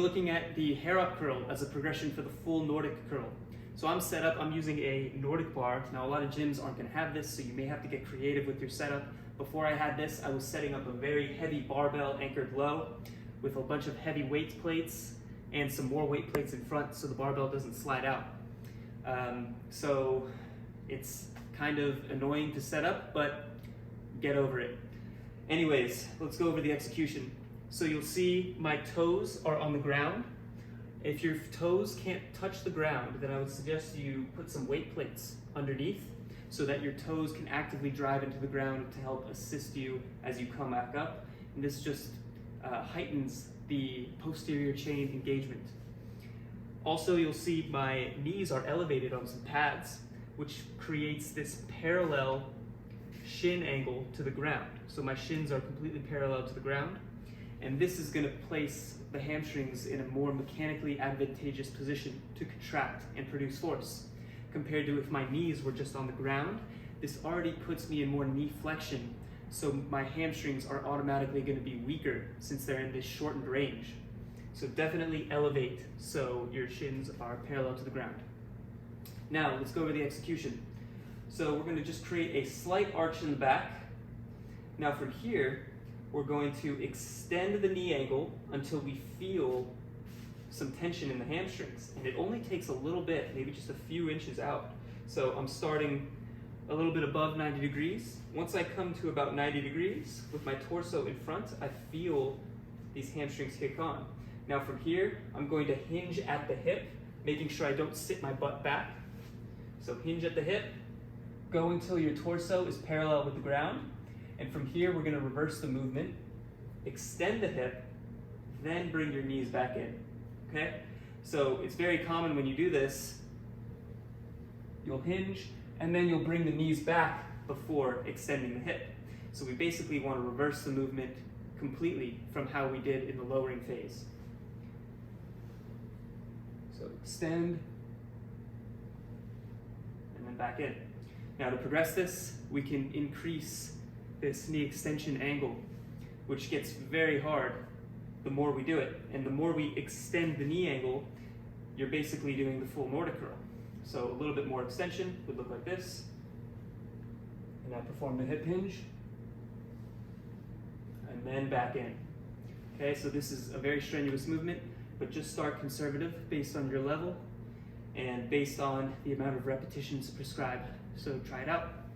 Looking at the Harop curl as a progression for the full Nordic curl. So I'm set up, I'm using a Nordic bar. Now a lot of gyms aren't gonna have this, so you may have to get creative with your setup. Before I had this, I was setting up a very heavy barbell anchored low with a bunch of heavy weight plates and some more weight plates in front so the barbell doesn't slide out. So it's kind of annoying to set up, but get over it. Anyways, let's go over the execution. So you'll see my toes are on the ground. If your toes can't touch the ground, then I would suggest you put some weight plates underneath so that your toes can actively drive into the ground to help assist you as you come back up. And this just heightens the posterior chain engagement. Also, you'll see my knees are elevated on some pads, which creates this parallel shin angle to the ground. So my shins are completely parallel to the ground. And this is going to place the hamstrings in a more mechanically advantageous position to contract and produce force. Compared to if my knees were just on the ground, this already puts me in more knee flexion, so my hamstrings are automatically going to be weaker since they're in this shortened range. So definitely elevate so your shins are parallel to the ground. Now let's go over the execution. So we're going to just create a slight arch in the back. Now from here, we're going to extend the knee angle until we feel some tension in the hamstrings. And it only takes a little bit, maybe just a few inches out. So I'm starting a little bit above 90 degrees. Once I come to about 90 degrees with my torso in front, I feel these hamstrings kick on. Now from here, I'm going to hinge at the hip, making sure I don't sit my butt back. So hinge at the hip, go until your torso is parallel with the ground. And from here, we're going to reverse the movement, extend the hip, then bring your knees back in, okay? So it's very common when you do this, you'll hinge, and then you'll bring the knees back before extending the hip. So we basically want to reverse the movement completely from how we did in the lowering phase. So extend, and then back in. Now to progress this, we can increase this knee extension angle, which gets very hard the more we do it. And the more we extend the knee angle, you're basically doing the full Nordic curl. So a little bit more extension would look like this. And now perform the hip hinge. And then back in. Okay, so this is a very strenuous movement, but just start conservative based on your level and based on the amount of repetitions prescribed. So try it out.